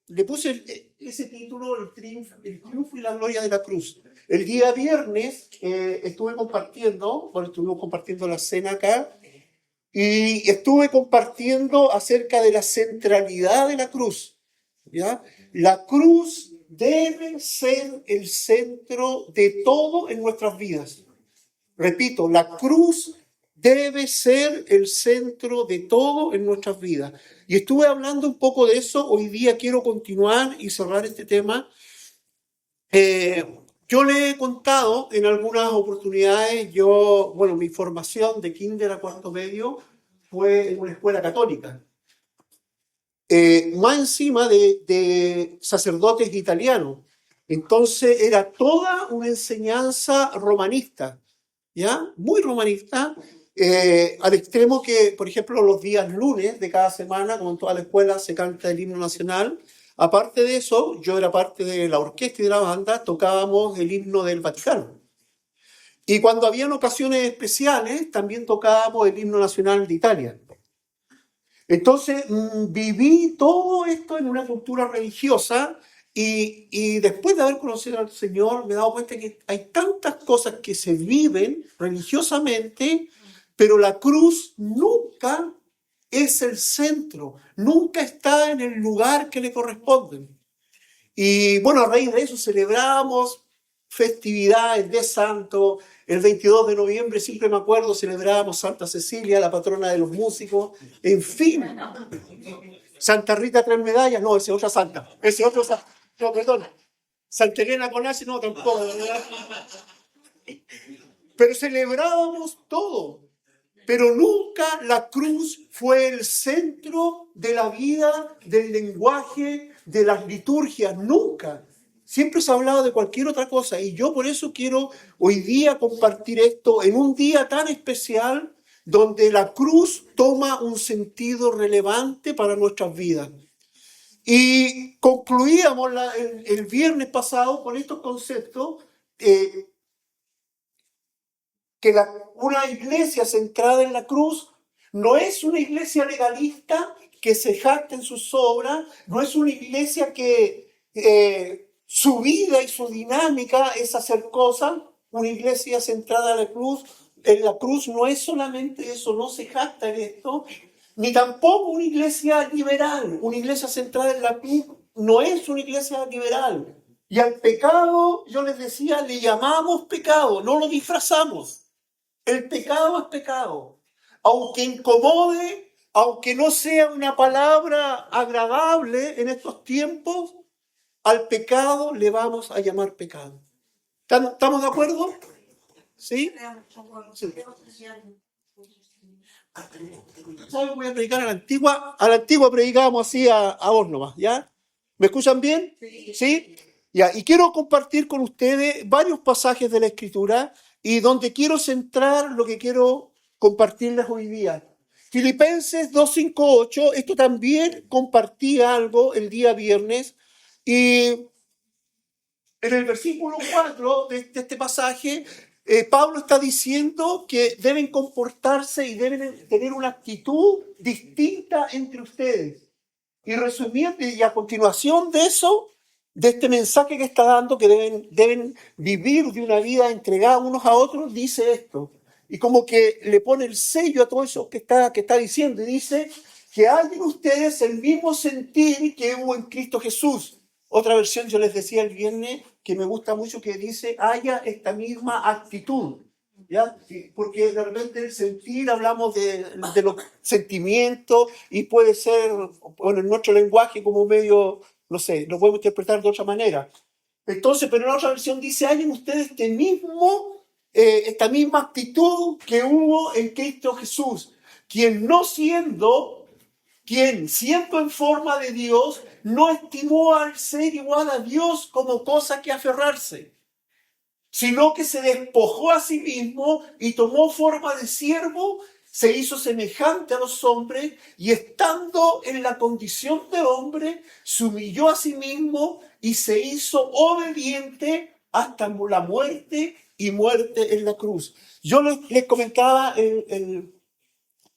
le puse ese título, el triunfo y la gloria de la cruz. El día viernes estuvimos compartiendo la cena acá y estuve compartiendo acerca de la centralidad de la cruz. ¿Ya? La cruz debe ser el centro de todo en nuestras vidas. Repito, la cruz debe ser el centro de todo en nuestras vidas. Y estuve hablando un poco de eso. Hoy día quiero continuar y cerrar este tema. Eh, yo le he contado en algunas oportunidades, mi formación de kinder a cuarto medio fue en una escuela católica. Más encima de sacerdotes italianos. Entonces era toda una enseñanza romanista, ¿ya? Muy romanista, al extremo que, por ejemplo, los días lunes de cada semana, como en toda la escuela, se canta el himno nacional. Aparte de eso, yo era parte de la orquesta y de la banda, tocábamos el himno del Vaticano. Y cuando habían ocasiones especiales, también tocábamos el himno nacional de Italia. Entonces viví todo esto en una cultura religiosa y después de haber conocido al Señor me he dado cuenta que hay tantas cosas que se viven religiosamente, pero la cruz nunca es el centro, nunca está en el lugar que le corresponde. Y bueno, a raíz de eso celebramos festividades de santo. El 22 de noviembre, siempre me acuerdo, celebramos Santa Cecilia, la patrona de los músicos. En fin, Santa Rita Tres Medallas, no, ese es otra santa. Ese otro santa. No, perdón. Santa Elena con H, no, tampoco. Pero celebrábamos todo. Pero nunca la cruz fue el centro de la vida, del lenguaje, de las liturgias, nunca. Siempre se ha hablado de cualquier otra cosa y yo por eso quiero hoy día compartir esto en un día tan especial donde la cruz toma un sentido relevante para nuestras vidas. Y concluíamos el viernes pasado con estos conceptos. Que una iglesia centrada en la cruz no es una iglesia legalista que se jacta en sus obras, no es una iglesia que su vida y su dinámica es hacer cosas. Una iglesia centrada en la cruz no es solamente eso, no se jacta en esto, ni tampoco una iglesia liberal. Una iglesia centrada en la cruz no es una iglesia liberal. Y al pecado, yo les decía, le llamamos pecado, no lo disfrazamos. El pecado es pecado. Aunque incomode, aunque no sea una palabra agradable en estos tiempos, al pecado le vamos a llamar pecado. ¿Estamos de acuerdo? ¿Sí? Sí. Voy a predicar a la antigua predicábamos así a vos nomás, ¿ya? ¿Me escuchan bien? ¿Sí? Ya, y quiero compartir con ustedes varios pasajes de la Escritura y donde quiero centrar lo que quiero compartirles hoy día. Filipenses 2:5-8, esto también compartí algo el día viernes y en el versículo 4 de este pasaje, Pablo está diciendo que deben comportarse y deben tener una actitud distinta entre ustedes. Y resumiendo, y a continuación de eso, de este mensaje que está dando, que deben vivir de una vida entregada unos a otros, dice esto. Y como que le pone el sello a todo eso que está diciendo. Y dice que hay en ustedes el mismo sentir que hubo en Cristo Jesús. Otra versión, yo les decía el viernes, que me gusta mucho, que dice, haya esta misma actitud. ¿Ya? Porque de repente el sentir, hablamos de los sentimientos y puede ser, bueno, en nuestro lenguaje como medio, no sé, lo podemos interpretar de otra manera. Entonces, pero en otra versión dice, hay en ustedes esta misma actitud que hubo en Cristo Jesús, quien siendo en forma de Dios, no estimó al ser igual a Dios como cosa que aferrarse, sino que se despojó a sí mismo y tomó forma de siervo, se hizo semejante a los hombres y estando en la condición de hombre, se humilló a sí mismo y se hizo obediente hasta la muerte y muerte en la cruz. Yo les comentaba el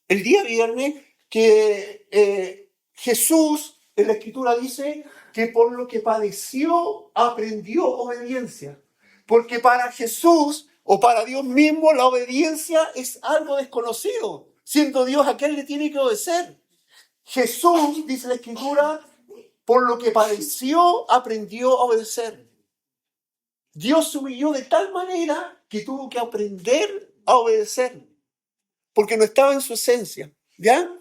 día viernes que Jesús en la Escritura dice que por lo que padeció, aprendió obediencia. Porque para Jesús o para Dios mismo la obediencia es algo desconocido. Siendo Dios, ¿a quién le tiene que obedecer? Jesús, dice la Escritura, por lo que padeció, aprendió a obedecer. Dios se humilló de tal manera que tuvo que aprender a obedecer, porque no estaba en su esencia. ¿Ya?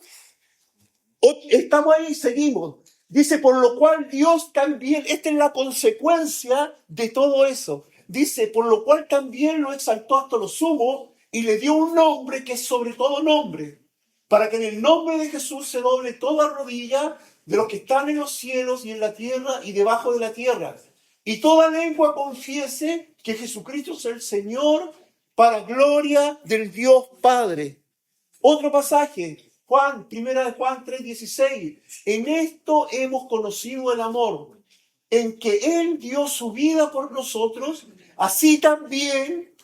Estamos ahí, seguimos. Dice, por lo cual Dios también, esta es la consecuencia de todo eso. Dice, por lo cual también lo exaltó hasta lo sumo y le dio un nombre que es sobre todo nombre, para que en el nombre de Jesús se doble toda rodilla de los que están en los cielos y en la tierra y debajo de la tierra. Y toda lengua confiese que Jesucristo es el Señor, para gloria del Dios Padre. Otro pasaje, primera de Juan 3:16. En esto hemos conocido el amor, en que Él dio su vida por nosotros, así también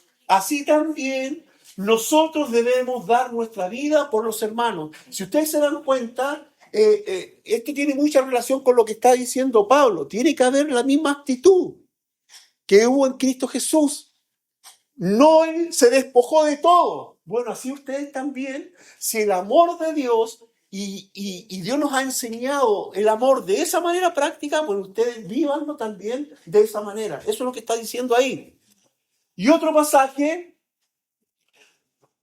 nosotros debemos dar nuestra vida por los hermanos. Si ustedes se dan cuenta, esto tiene mucha relación con lo que está diciendo Pablo. Tiene que haber la misma actitud que hubo en Cristo Jesús. No Él se despojó de todo. Bueno, así ustedes también, si el amor de Dios y Dios nos ha enseñado el amor de esa manera práctica, bueno, ustedes vívanlo también de esa manera. Eso es lo que está diciendo ahí. Y otro pasaje,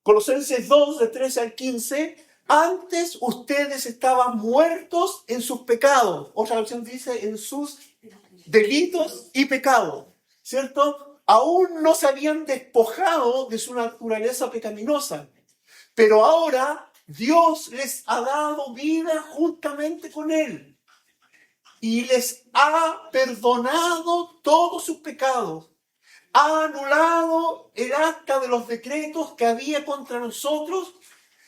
Colosenses 2, de 13 al 15, antes ustedes estaban muertos en sus pecados. Otra versión dice en sus delitos y pecados, ¿cierto? Aún no se habían despojado de su naturaleza pecaminosa, pero ahora Dios les ha dado vida juntamente con Él y les ha perdonado todos sus pecados. Ha anulado el acta de los decretos que había contra nosotros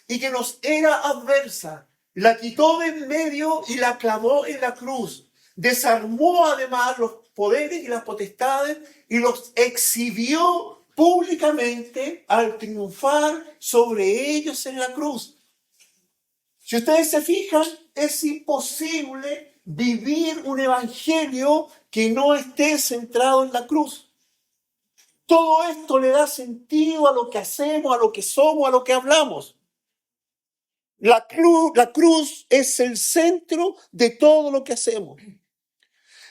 y que nos era adversa. La quitó de en medio y la clavó en la cruz. Desarmó además los poderes y las potestades y los exhibió públicamente al triunfar sobre ellos en la cruz. Si ustedes se fijan, es imposible vivir un evangelio que no esté centrado en la cruz. Todo esto le da sentido a lo que hacemos, a lo que somos, a lo que hablamos. La cruz es el centro de todo lo que hacemos.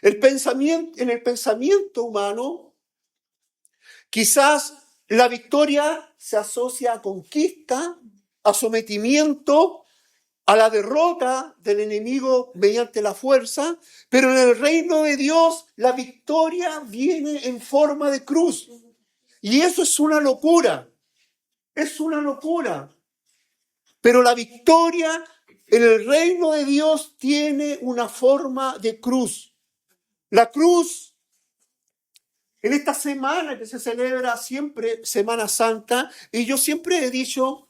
En el pensamiento humano, quizás la victoria se asocia a conquista, a sometimiento, a la derrota del enemigo mediante la fuerza, pero en el reino de Dios la victoria viene en forma de cruz. Y eso es una locura. Es una locura. Pero la victoria en el reino de Dios tiene una forma de cruz. La cruz, en esta semana que se celebra siempre, Semana Santa, y yo siempre he dicho,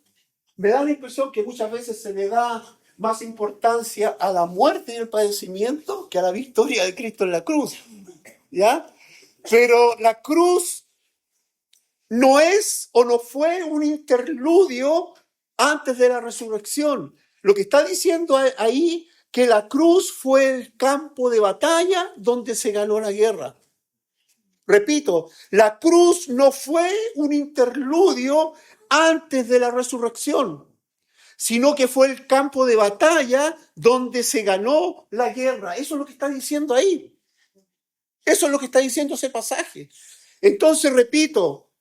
me da la impresión que muchas veces se le da más importancia a la muerte y el padecimiento que a la victoria de Cristo en la cruz. ¿Ya? Pero la cruz no es o no fue un interludio antes de la resurrección. Lo que está diciendo ahí, que la cruz fue el campo de batalla donde se ganó la guerra. Repito, la cruz no fue un interludio antes de la resurrección, sino que fue el campo de batalla donde se ganó la guerra. Eso es lo que está diciendo ahí. Eso es lo que está diciendo ese pasaje. Entonces, repito,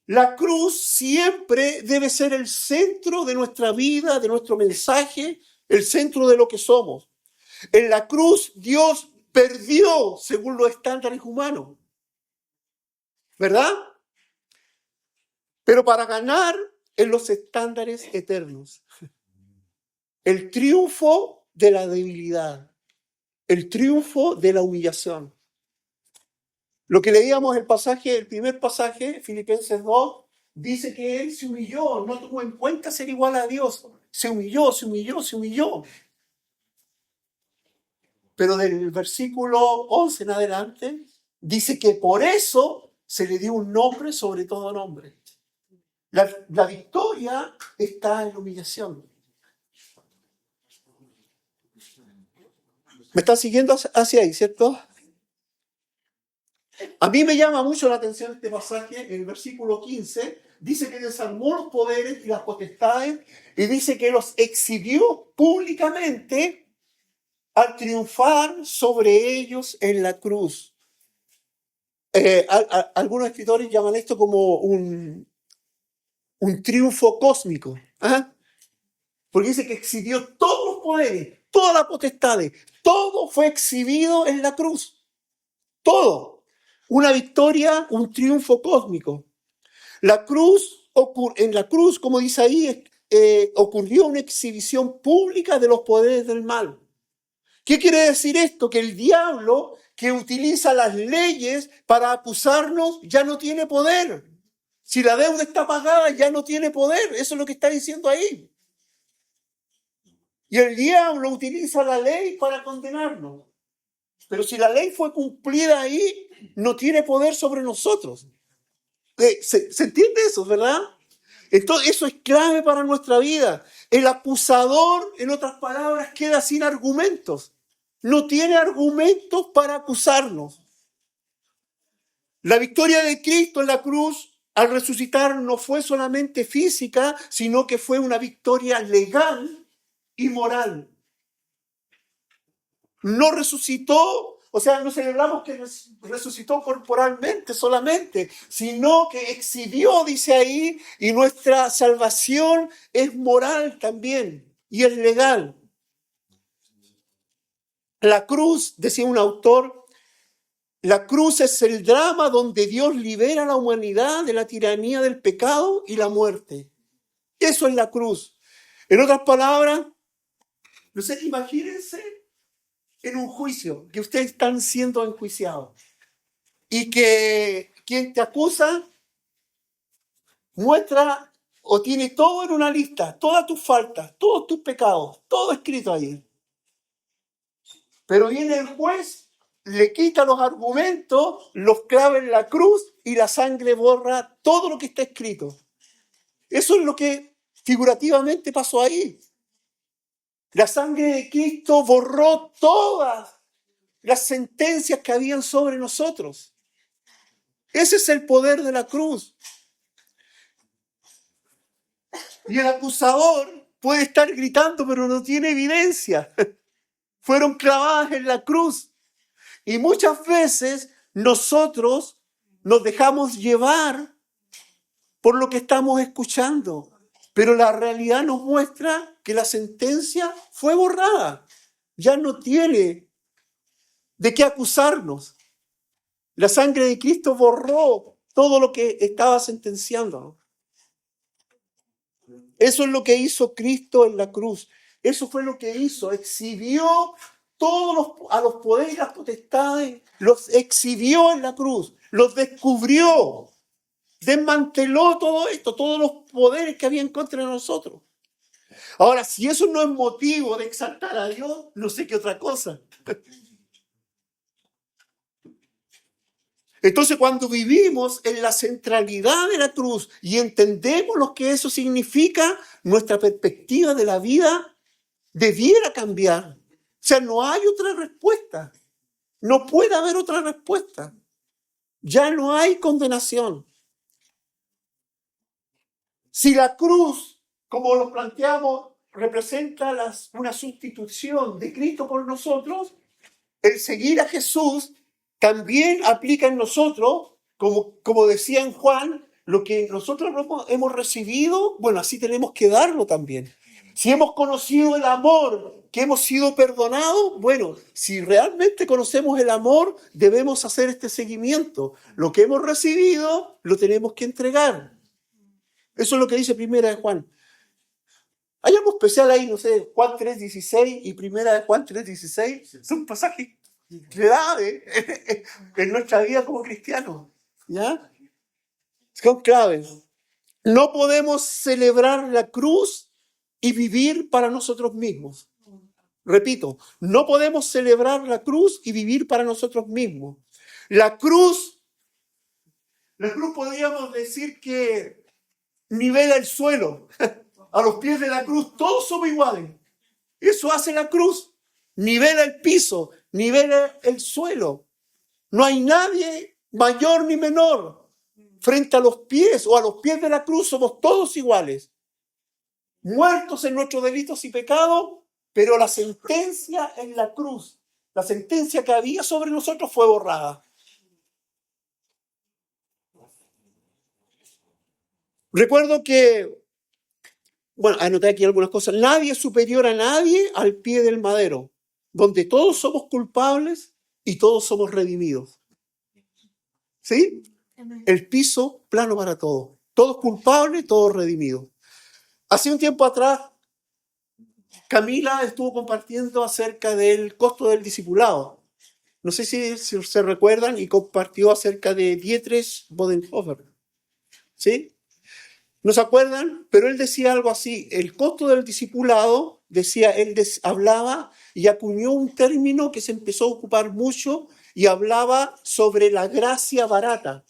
la cruz siempre debe ser el centro de nuestra vida, de nuestro mensaje, el centro de lo que somos. En la cruz Dios perdió según los estándares humanos, ¿verdad? Pero para ganar en los estándares eternos. El triunfo de la debilidad, el triunfo de la humillación. Lo que leíamos el primer pasaje, Filipenses 2, dice que Él se humilló, no tomó en cuenta ser igual a Dios. Se humilló. Pero del versículo 11 en adelante, dice que por eso se le dio un nombre sobre todo nombre. La victoria está en la humillación. ¿Me están siguiendo hacia ahí, cierto? A mí me llama mucho la atención este pasaje, el versículo 15, dice que desarmó los poderes y las potestades y dice que los exhibió públicamente al triunfar sobre ellos en la cruz. Algunos escritores llaman esto como un triunfo cósmico. ¿Ah? Porque dice que exhibió todos los poderes, todas las potestades, todo fue exhibido en la cruz. Todo. Una victoria, un triunfo cósmico. En la cruz, como dice ahí, ocurrió una exhibición pública de los poderes del mal. ¿Qué quiere decir esto? Que el diablo, que utiliza las leyes para acusarnos, ya no tiene poder. Si la deuda está pagada, ya no tiene poder. Eso es lo que está diciendo ahí. Y el diablo utiliza la ley para condenarnos. Pero si la ley fue cumplida ahí, no tiene poder sobre nosotros. ¿Se entiende eso, verdad? Entonces, eso es clave para nuestra vida. El acusador, en otras palabras, queda sin argumentos. No tiene argumentos para acusarnos. La victoria de Cristo en la cruz al resucitar no fue solamente física, sino que fue una victoria legal y moral. No resucitó, o sea, no celebramos que resucitó corporalmente solamente, sino que exhibió, dice ahí, y nuestra salvación es moral también y es legal. La cruz, decía un autor, la cruz es el drama donde Dios libera a la humanidad de la tiranía del pecado y la muerte. Eso es la cruz. En otras palabras, no sé, imagínense en un juicio que ustedes están siendo enjuiciados y que quien te acusa muestra o tiene todo en una lista, todas tus faltas, todos tus pecados, todo escrito ahí. Pero viene el juez, le quita los argumentos, los clava en la cruz y la sangre borra todo lo que está escrito. Eso es lo que figurativamente pasó ahí. La sangre de Cristo borró todas las sentencias que habían sobre nosotros. Ese es el poder de la cruz. Y el acusador puede estar gritando, pero no tiene evidencia. Fueron clavadas en la cruz. Y muchas veces nosotros nos dejamos llevar por lo que estamos escuchando. Pero la realidad nos muestra que la sentencia fue borrada. Ya no tiene de qué acusarnos. La sangre de Cristo borró todo lo que estaba sentenciando. Eso es lo que hizo Cristo en la cruz. Eso fue lo que hizo. Exhibió a los poderes y las potestades, los exhibió en la cruz, los descubrió, desmanteló todo esto, todos los poderes que había en contra de nosotros. Ahora, si eso no es motivo de exaltar a Dios, no sé qué otra cosa. Entonces, cuando vivimos en la centralidad de la cruz y entendemos lo que eso significa, nuestra perspectiva de la vida debiera cambiar. O sea, no hay otra respuesta. No puede haber otra respuesta. Ya no hay condenación. Si la cruz, como lo planteamos, representa una sustitución de Cristo por nosotros, el seguir a Jesús también aplica en nosotros, como decía en Juan, lo que nosotros hemos recibido, bueno, así tenemos que darlo también. Si hemos conocido el amor, que hemos sido perdonados, bueno, si realmente conocemos el amor, debemos hacer este seguimiento. Lo que hemos recibido, lo tenemos que entregar. Eso es lo que dice Primera de Juan. Hay algo especial ahí, no sé, Juan 3:16 y Primera de Juan 3:16. Son pasajes clave en nuestra vida como cristianos. ¿Ya? Son claves. No podemos celebrar la cruz y vivir para nosotros mismos. Repito, no podemos celebrar la cruz y vivir para nosotros mismos. La cruz podríamos decir que nivela el suelo. A los pies de la cruz todos somos iguales. Eso hace la cruz. nivela el piso, nivela el suelo. No hay nadie mayor ni menor. Frente a los pies o a los pies de la cruz somos todos iguales, muertos en nuestros delitos y pecados, pero la sentencia en la cruz, la sentencia que había sobre nosotros fue borrada. Recuerdo que, bueno, anoté aquí algunas cosas. Nadie es superior a nadie al pie del madero, donde todos somos culpables y todos somos redimidos. ¿Sí? El piso plano para todos. Todos culpables, todos redimidos. Hace un tiempo atrás, Camila estuvo compartiendo acerca del costo del discipulado. No sé si se recuerdan, y compartió acerca de Dietrich Bonhoeffer. ¿Sí? ¿No se acuerdan? Pero él decía algo así. El costo del discipulado, decía, él hablaba y acuñó un término que se empezó a ocupar mucho y hablaba sobre la gracia barata.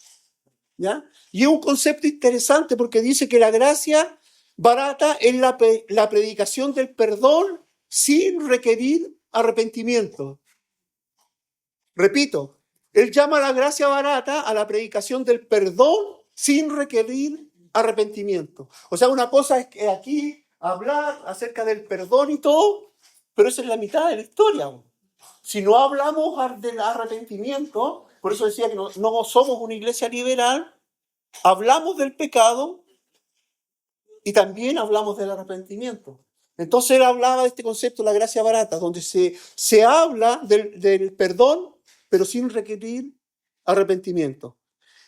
¿Ya? Y es un concepto interesante porque dice que la gracia barata es la predicación del perdón sin requerir arrepentimiento. Repito, él llama la gracia barata a la predicación del perdón sin requerir arrepentimiento. O sea, una cosa es que aquí hablar acerca del perdón y todo, pero esa es la mitad de la historia. Si no hablamos del arrepentimiento, por eso decía que no somos una iglesia liberal, hablamos del pecado y también hablamos del arrepentimiento. Entonces él hablaba de este concepto, la gracia barata, donde se habla del perdón, pero sin requerir arrepentimiento.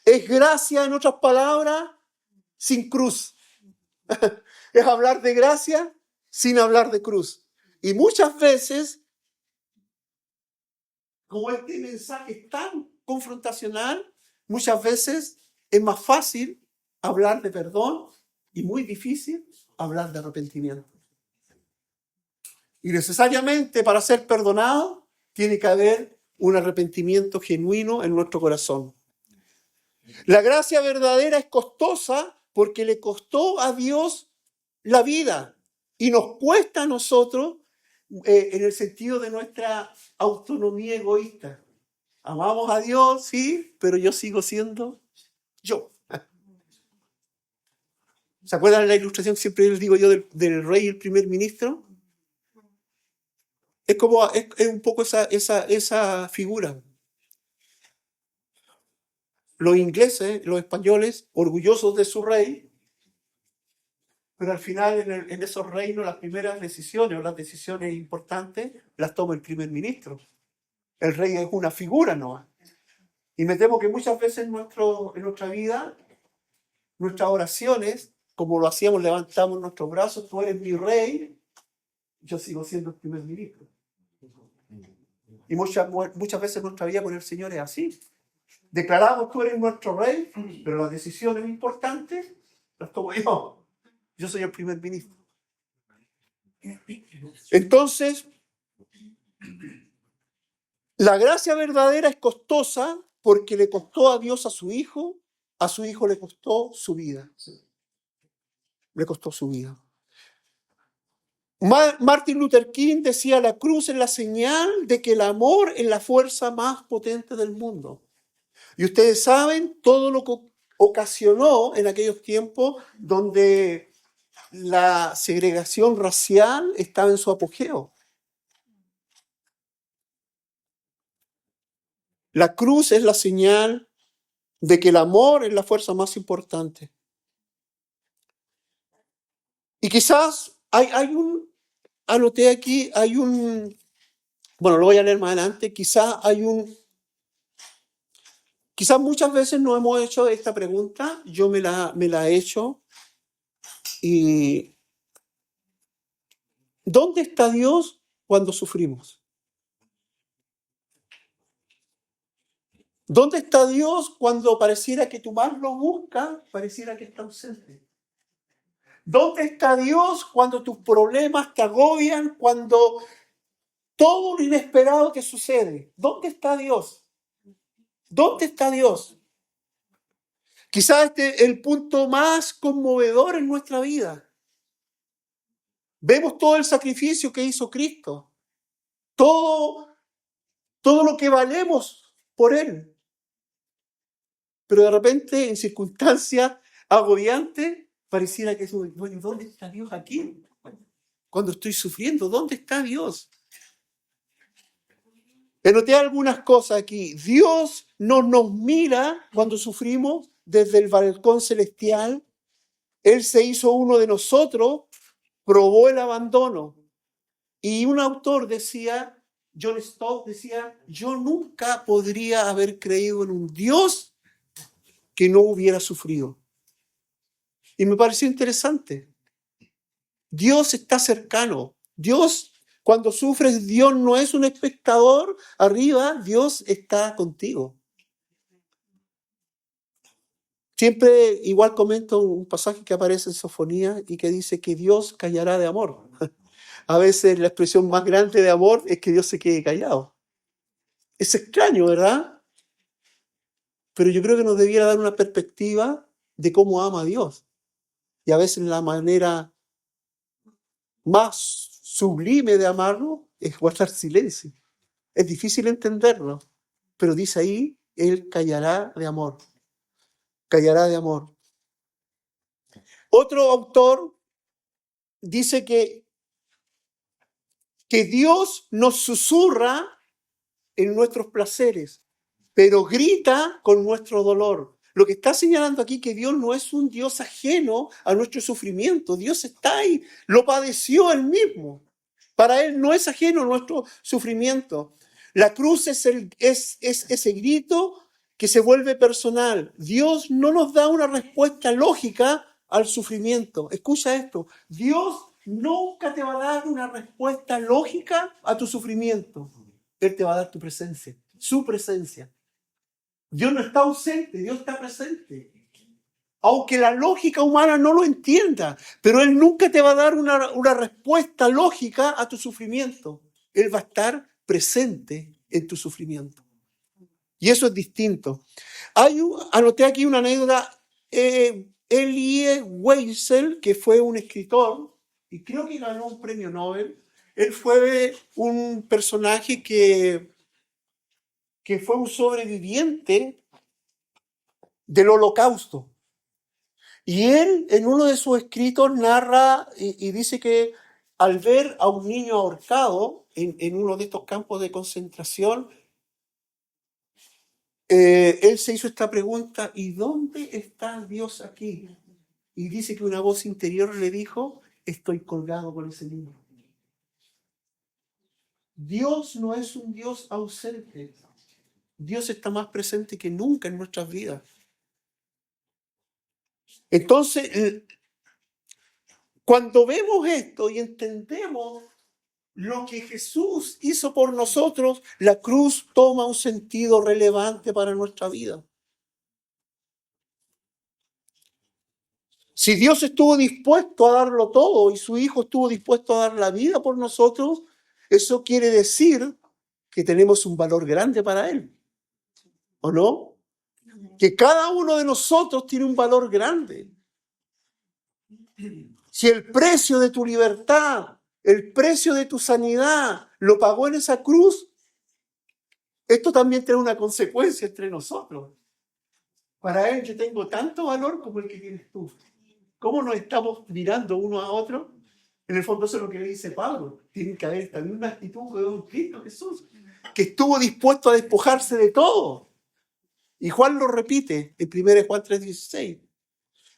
Es gracia, en otras palabras, sin cruz. Es hablar de gracia sin hablar de cruz. Y muchas veces, como este mensaje es tan confrontacional, muchas veces es más fácil hablar de perdón y muy difícil hablar de arrepentimiento. Y necesariamente para ser perdonado tiene que haber un arrepentimiento genuino en nuestro corazón. La gracia verdadera es costosa porque le costó a Dios la vida y nos cuesta a nosotros en el sentido de nuestra autonomía egoísta. Amamos a Dios, sí, pero yo sigo siendo yo. ¿Se acuerdan de la ilustración que siempre les digo yo del rey y el primer ministro? Es como es un poco esa figura. Los ingleses, los españoles, orgullosos de su rey, pero al final en esos reinos las primeras decisiones o las decisiones importantes las toma el primer ministro. El rey es una figura, ¿no? Y me temo que muchas veces en nuestra vida, nuestras oraciones, como lo hacíamos, levantamos nuestros brazos, tú eres mi rey, yo sigo siendo el primer ministro. Y muchas veces nuestra vida con el Señor es así. Declaramos, tú eres nuestro rey, pero las decisiones importantes las tomo yo. Yo soy el primer ministro. Entonces, la gracia verdadera es costosa porque le costó a Dios a su hijo le costó su vida. Le costó su vida. Martin Luther King decía, la cruz es la señal de que el amor es la fuerza más potente del mundo. Y ustedes saben todo lo que ocasionó en aquellos tiempos donde la segregación racial estaba en su apogeo. La cruz es la señal de que el amor es la fuerza más importante. Y quizás anoté aquí, bueno, lo voy a leer más adelante, quizás muchas veces no hemos hecho esta pregunta, yo me la he hecho, y ¿dónde está Dios cuando sufrimos? ¿Dónde está Dios cuando pareciera que tú más lo buscas, pareciera que está ausente? ¿Dónde está Dios cuando tus problemas te agobian, cuando todo lo inesperado te sucede? ¿Dónde está Dios? ¿Dónde está Dios? Quizás este es el punto más conmovedor en nuestra vida. Vemos todo el sacrificio que hizo Cristo. todo lo que valemos por Él. Pero de repente, en circunstancias agobiantes, pareciera que bueno, ¿dónde está Dios aquí? Cuando estoy sufriendo, ¿dónde está Dios? Anoté algunas cosas aquí. Dios no nos mira cuando sufrimos desde el balcón celestial. Él se hizo uno de nosotros, probó el abandono. Y un autor decía, John Stott decía, yo nunca podría haber creído en un Dios que no hubiera sufrido. Y me pareció interesante. Dios está cercano. Dios, cuando sufres, Dios no es un espectador arriba, Dios está contigo. Siempre igual comento un pasaje que aparece en Sofonía y que dice que Dios callará de amor. A veces la expresión más grande de amor es que Dios se quede callado. Es extraño, ¿verdad? Pero yo creo que nos debiera dar una perspectiva de cómo ama a Dios. Y a veces la manera más sublime de amarlo es guardar silencio. Es difícil entenderlo, pero dice ahí, Él callará de amor. Callará de amor. Otro autor dice que Dios nos susurra en nuestros placeres, pero grita con nuestro dolor. Lo que está señalando aquí que Dios no es un Dios ajeno a nuestro sufrimiento. Dios está ahí, lo padeció Él mismo. Para Él no es ajeno a nuestro sufrimiento. La cruz es ese grito que se vuelve personal. Dios no nos da una respuesta lógica al sufrimiento. Escucha esto. Dios nunca te va a dar una respuesta lógica a tu sufrimiento. Él te va a dar tu presencia, su presencia. Dios no está ausente, Dios está presente. Aunque la lógica humana no lo entienda, pero Él nunca te va a dar una respuesta lógica a tu sufrimiento. Él va a estar presente en tu sufrimiento. Y eso es distinto. Anoté aquí una anécdota. Elie Wiesel, que fue un escritor, y creo que ganó un premio Nobel. Él fue un personaje que fue un sobreviviente del Holocausto. Y él, en uno de sus escritos, narra y dice que al ver a un niño ahorcado en uno de estos campos de concentración, él se hizo esta pregunta, ¿y dónde está Dios aquí? Y dice que una voz interior le dijo, estoy colgado con ese niño. Dios no es un Dios ausente. Dios está más presente que nunca en nuestras vidas. Entonces, cuando vemos esto y entendemos lo que Jesús hizo por nosotros, la cruz toma un sentido relevante para nuestra vida. Si Dios estuvo dispuesto a darlo todo y su Hijo estuvo dispuesto a dar la vida por nosotros, eso quiere decir que tenemos un valor grande para Él. ¿O no? Que cada uno de nosotros tiene un valor grande. Si el precio de tu libertad, el precio de tu sanidad lo pagó en esa cruz, esto también tiene una consecuencia entre nosotros. Para Él yo tengo tanto valor como el que tienes tú. ¿Cómo nos estamos mirando uno a otro? En el fondo eso es lo que le dice Pablo. Tiene que haber también una actitud de un Cristo Jesús, que estuvo dispuesto a despojarse de todo. Y Juan lo repite en 1 Juan 3:16.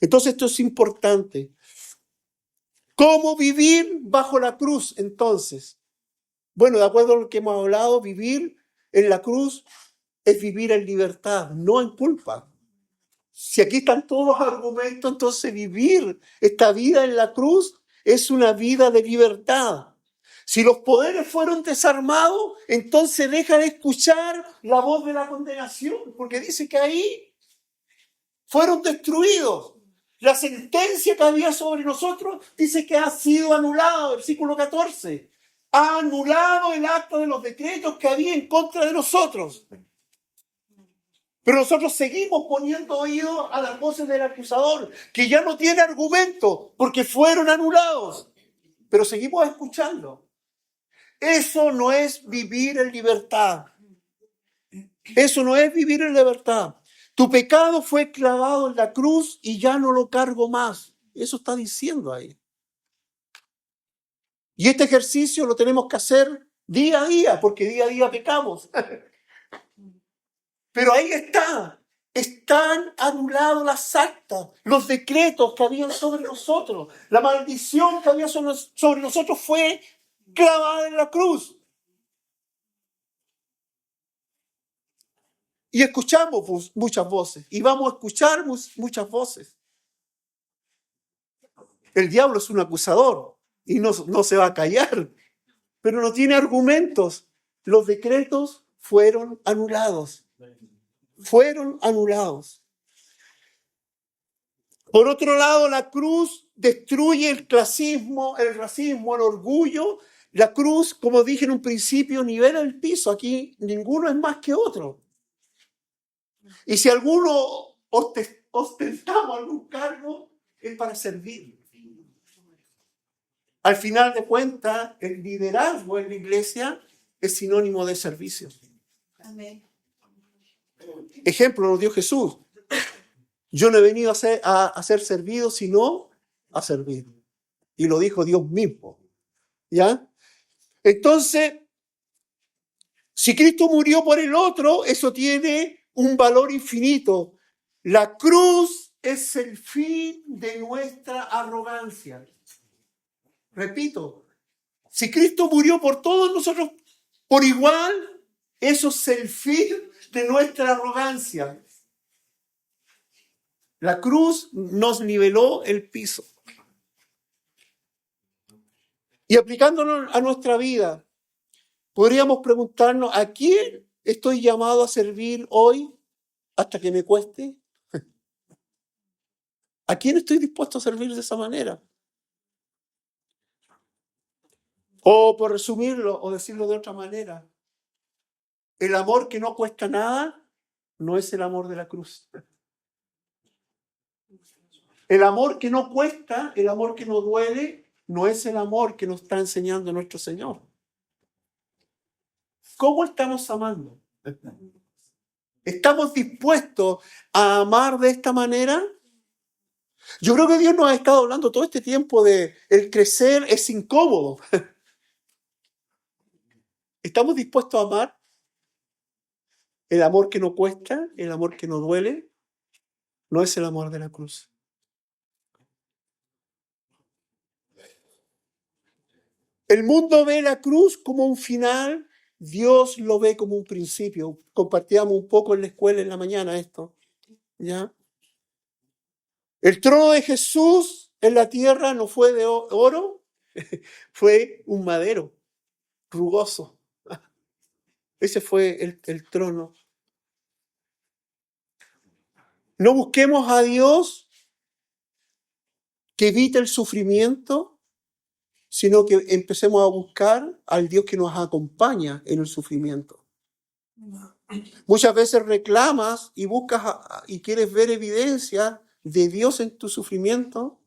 Entonces esto es importante. ¿Cómo vivir bajo la cruz entonces? Bueno, de acuerdo a lo que hemos hablado, vivir en la cruz es vivir en libertad, no en culpa. Si aquí están todos los argumentos, entonces vivir esta vida en la cruz es una vida de libertad. Si los poderes fueron desarmados, entonces deja de escuchar la voz de la condenación, porque dice que ahí fueron destruidos. La sentencia que había sobre nosotros dice que ha sido anulada, versículo 14. Ha anulado el acta de los decretos que había en contra de nosotros. Pero nosotros seguimos poniendo oído a las voces del acusador, que ya no tiene argumento porque fueron anulados. Pero seguimos escuchando. Eso no es vivir en libertad. Eso no es vivir en libertad. Tu pecado fue clavado en la cruz y ya no lo cargo más. Eso está diciendo ahí. Y este ejercicio lo tenemos que hacer día a día, porque día a día pecamos. Pero ahí está. Están anulados las actas, los decretos que habían sobre nosotros. La maldición que había sobre nosotros fue clavada en la cruz. Y escuchamos muchas voces. Y vamos a escuchar muchas voces. El diablo es un acusador y no se va a callar. Pero no tiene argumentos. Los decretos fueron anulados. Fueron anulados. Por otro lado, la cruz destruye el clasismo, el racismo, el orgullo. La cruz, como dije en un principio, nivela el piso. Aquí ninguno es más que otro. Y si alguno ostentamos algún cargo, es para servir. Al final de cuentas, el liderazgo en la iglesia es sinónimo de servicio. Amén. Ejemplo nos dio Jesús. Yo no he venido a ser servido, sino a servir. Y lo dijo Dios mismo. ¿Ya? Entonces, si Cristo murió por el otro, eso tiene un valor infinito. La cruz es el fin de nuestra arrogancia. Repito, si Cristo murió por todos nosotros por igual, eso es el fin de nuestra arrogancia. La cruz nos niveló el piso. Y aplicándonos a nuestra vida, podríamos preguntarnos, ¿a quién estoy llamado a servir hoy hasta que me cueste? ¿A quién estoy dispuesto a servir de esa manera? O por resumirlo o decirlo de otra manera, el amor que no cuesta nada no es el amor de la cruz. El amor que no cuesta, el amor que no duele, no es el amor que nos está enseñando nuestro Señor. ¿Cómo estamos amando? ¿Estamos dispuestos a amar de esta manera? Yo creo que Dios nos ha estado hablando todo este tiempo de el crecer es incómodo. ¿Estamos dispuestos a amar? El amor que no cuesta, el amor que no duele, no es el amor de la cruz. El mundo ve la cruz como un final, Dios lo ve como un principio. Compartíamos un poco en la escuela en la mañana esto, ¿ya? El trono de Jesús en la tierra no fue de oro, fue un madero rugoso. Ese fue el trono. No busquemos a Dios que evite el sufrimiento, sino que empecemos a buscar al Dios que nos acompaña en el sufrimiento. Muchas veces reclamas y buscas y quieres ver evidencia de Dios en tu sufrimiento.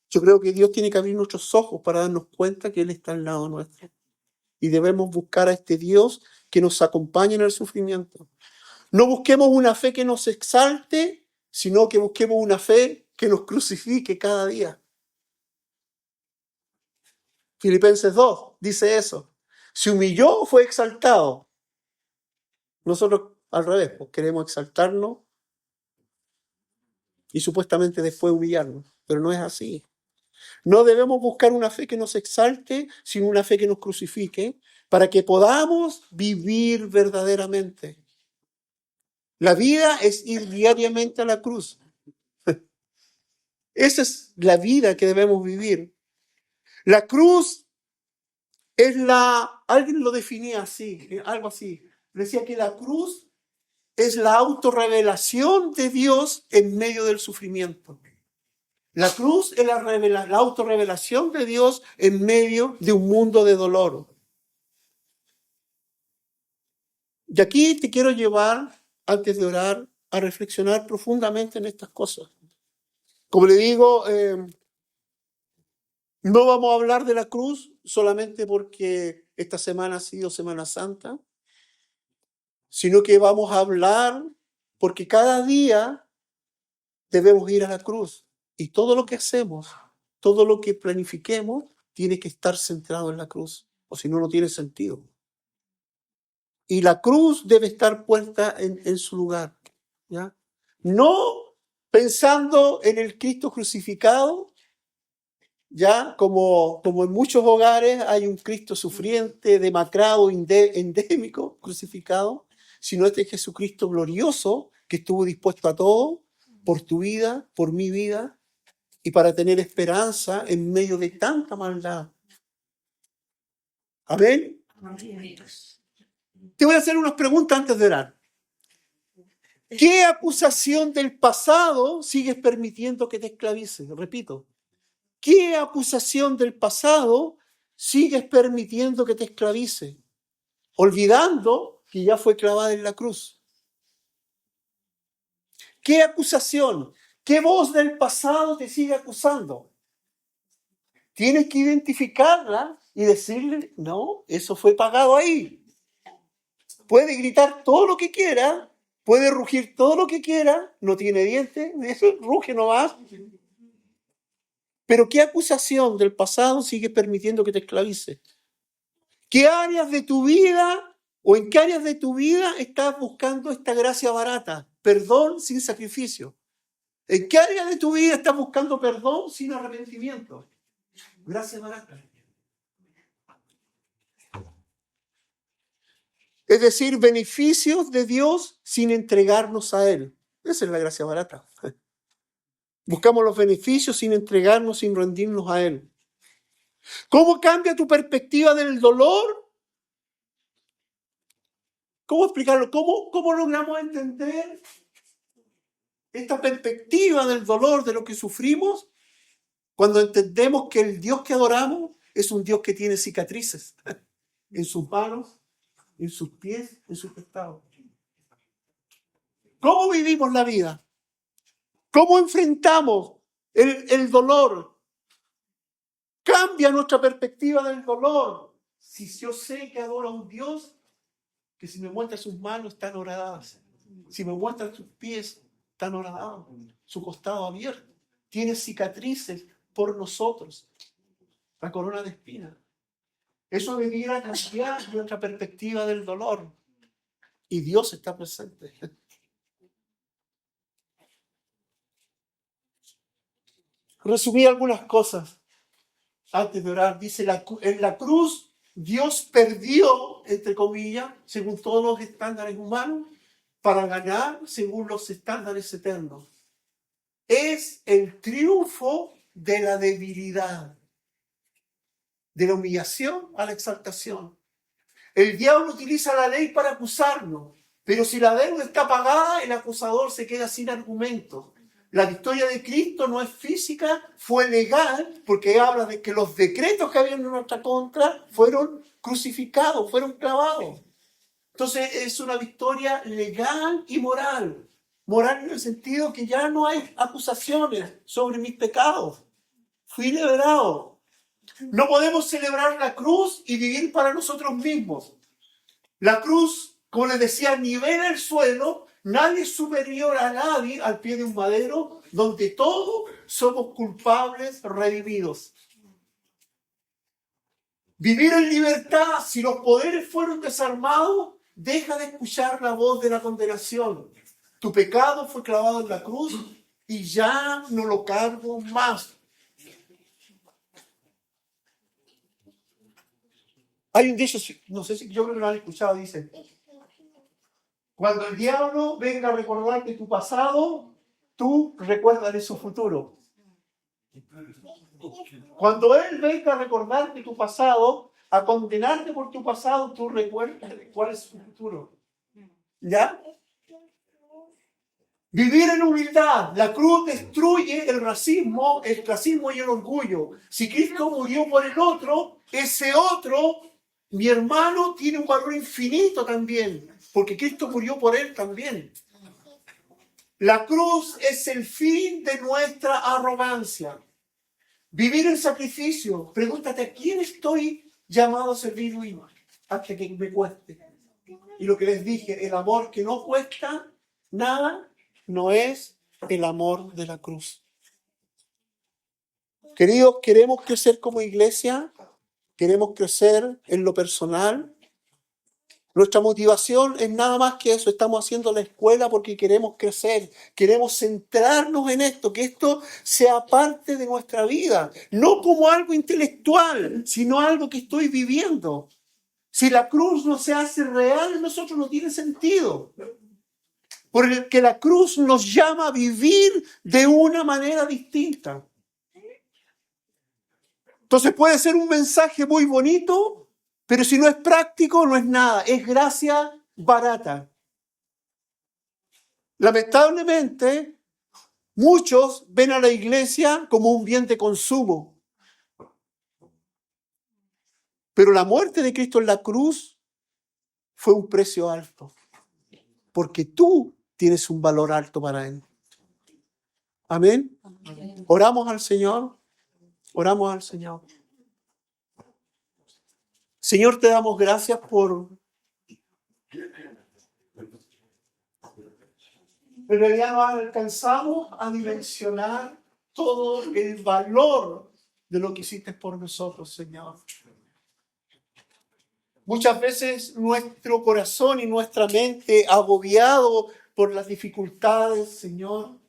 Yo creo que Dios tiene que abrir nuestros ojos para darnos cuenta que Él está al lado nuestro. Y debemos buscar a este Dios que nos acompañe en el sufrimiento. No busquemos una fe que nos exalte, sino que busquemos una fe que nos crucifique cada día. Filipenses 2 dice eso. Se humilló, fue exaltado. Nosotros al revés, pues queremos exaltarnos y supuestamente después humillarnos, pero no es así. No debemos buscar una fe que nos exalte, sino una fe que nos crucifique, para que podamos vivir verdaderamente. La vida es ir diariamente a la cruz. Esa es la vida que debemos vivir. La cruz es alguien lo definía así, algo así. Decía que la cruz es la autorrevelación de Dios en medio del sufrimiento. La cruz es la autorrevelación de Dios en medio de un mundo de dolor. Y aquí te quiero llevar, antes de orar, a reflexionar profundamente en estas cosas. Como le digo, no vamos a hablar de la cruz solamente porque esta semana ha sido Semana Santa, sino que vamos a hablar porque cada día debemos ir a la cruz. Y todo lo que hacemos, todo lo que planifiquemos, tiene que estar centrado en la cruz, o si no, no tiene sentido. Y la cruz debe estar puesta en su lugar, ¿ya? No pensando en el Cristo crucificado, ya como en muchos hogares hay un Cristo sufriente, demacrado, endémico, crucificado, sino este Jesucristo glorioso que estuvo dispuesto a todo por tu vida, por mi vida, y para tener esperanza en medio de tanta maldad. Amén. Te voy a hacer unas preguntas antes de orar. ¿Qué acusación del pasado sigues permitiendo que te esclavice? Repito, ¿qué acusación del pasado sigues permitiendo que te esclavice? Olvidando que ya fue clavada en la cruz. ¿Qué acusación? ¿Qué voz del pasado te sigue acusando? Tienes que identificarla y decirle, no, eso fue pagado ahí. Puede gritar todo lo que quiera, puede rugir todo lo que quiera, no tiene dientes, eso ruge nomás. Pero ¿qué acusación del pasado sigue permitiendo que te esclavice? ¿Qué áreas de tu vida o en qué áreas de tu vida estás buscando esta gracia barata? Perdón sin sacrificio. ¿En qué área de tu vida estás buscando perdón sin arrepentimiento? Gracia barata. Es decir, beneficios de Dios sin entregarnos a Él. Esa es la gracia barata. Buscamos los beneficios sin entregarnos, sin rendirnos a Él. ¿Cómo cambia tu perspectiva del dolor? ¿Cómo explicarlo? ¿Cómo logramos entender esta perspectiva del dolor, de lo que sufrimos, cuando entendemos que el Dios que adoramos es un Dios que tiene cicatrices en sus manos, en sus pies, en sus costados? ¿Cómo vivimos la vida? ¿Cómo enfrentamos el dolor? Cambia nuestra perspectiva del dolor. Si yo sé que adoro a un Dios que si me muestra sus manos están horadadas, si me muestra sus pies están horadados, su costado abierto, tiene cicatrices por nosotros, la corona de espinas. Eso debiera cambiar nuestra perspectiva del dolor. Y Dios está presente. Resumí algunas cosas antes de orar. Dice, en la cruz Dios perdió, entre comillas, según todos los estándares humanos, para ganar según los estándares eternos. Es el triunfo de la debilidad, de la humillación a la exaltación. El diablo utiliza la ley para acusarnos, pero si la deuda está pagada, el acusador se queda sin argumentos. La victoria de Cristo no es física, fue legal, porque habla de que los decretos que habían en nuestra contra fueron crucificados, fueron clavados. Entonces es una victoria legal y moral. Moral en el sentido que ya no hay acusaciones sobre mis pecados. Fui liberado. No podemos celebrar la cruz y vivir para nosotros mismos. La cruz, como les decía, nivela el suelo. Nadie es superior a nadie al pie de un madero donde todos somos culpables redimidos. Vivir en libertad, si los poderes fueron desarmados, deja de escuchar la voz de la condenación. Tu pecado fue clavado en la cruz y ya no lo cargo más. Hay un dicho, no sé si yo creo que lo han escuchado, dice: cuando el diablo venga a recordarte tu pasado, tú recuérdale su futuro. Cuando él venga a recordarte tu pasado, a condenarte por tu pasado, tú recuerdas cuál es su futuro. ¿Ya? Vivir en humildad. La cruz destruye el racismo y el orgullo. Si Cristo murió por el otro, ese otro, mi hermano, tiene un valor infinito también, porque Cristo murió por él también. La cruz es el fin de nuestra arrogancia. Vivir en sacrificio. Pregúntate, ¿a quién estoy llamado a servir hoy? Hasta que me cueste. Y lo que les dije, el amor que no cuesta nada, no es el amor de la cruz. Queridos, queremos crecer como iglesia, queremos crecer en lo personal. Nuestra motivación es nada más que eso. Estamos haciendo la escuela porque queremos crecer, queremos centrarnos en esto, que esto sea parte de nuestra vida, no como algo intelectual, sino algo que estoy viviendo. Si la cruz no se hace real en nosotros, no tiene sentido. Porque la cruz nos llama a vivir de una manera distinta. Entonces puede ser un mensaje muy bonito, pero si no es práctico, no es nada. Es gracia barata. Lamentablemente, muchos ven a la iglesia como un bien de consumo. Pero la muerte de Cristo en la cruz fue un precio alto. Porque tú tienes un valor alto para Él. Amén. Oramos al Señor. Oramos al Señor. Señor, te damos gracias por... En realidad no alcanzamos a dimensionar todo el valor de lo que hiciste por nosotros, Señor. Muchas veces nuestro corazón y nuestra mente agobiado por las dificultades, Señor,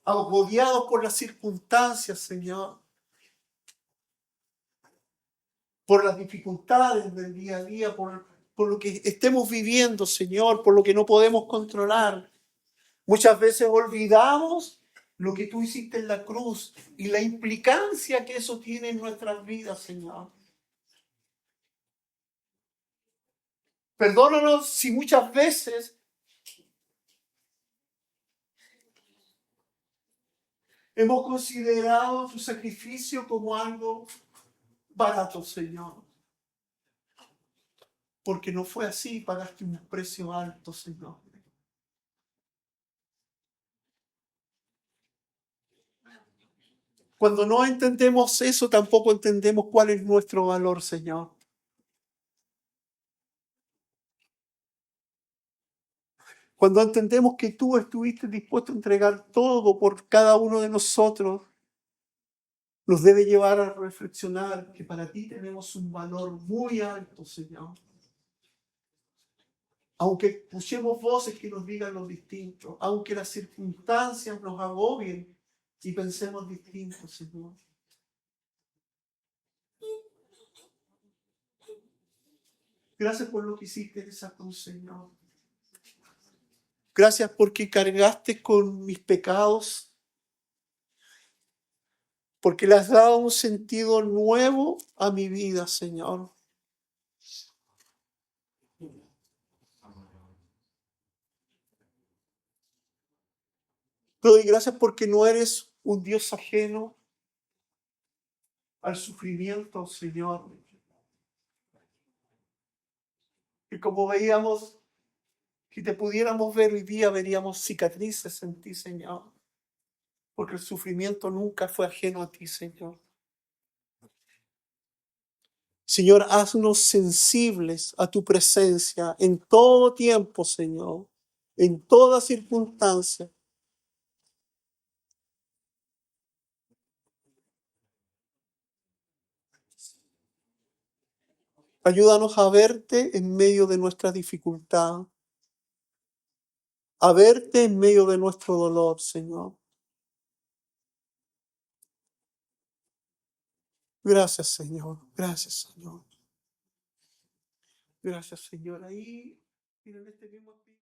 agobiados por las circunstancias, Señor, por las dificultades del día a día, por lo que estemos viviendo, Señor, por lo que no podemos controlar. Muchas veces olvidamos lo que tú hiciste en la cruz y la implicancia que eso tiene en nuestras vidas, Señor. Perdónanos si muchas veces hemos considerado tu sacrificio como algo barato, Señor. Porque no fue así, pagaste un precio alto, Señor. Cuando no entendemos eso, tampoco entendemos cuál es nuestro valor, Señor. Cuando entendemos que tú estuviste dispuesto a entregar todo por cada uno de nosotros, nos debe llevar a reflexionar que para ti tenemos un valor muy alto, Señor. Aunque escuchemos voces que nos digan lo distinto, aunque las circunstancias nos agobien y pensemos distinto, Señor. Gracias por lo que hiciste en esa cruz, Señor. Gracias porque cargaste con mis pecados, porque le has dado un sentido nuevo a mi vida, Señor. Te doy gracias porque no eres un Dios ajeno al sufrimiento, Señor. Y como veíamos, si te pudiéramos ver hoy día, veríamos cicatrices en ti, Señor. Porque el sufrimiento nunca fue ajeno a ti, Señor. Señor, haznos sensibles a tu presencia en todo tiempo, Señor, en toda circunstancia. Ayúdanos a verte en medio de nuestra dificultad, a verte en medio de nuestro dolor, Señor. Gracias, Señor. Gracias, Señor. Gracias, Señor. Ahí, miren este mismo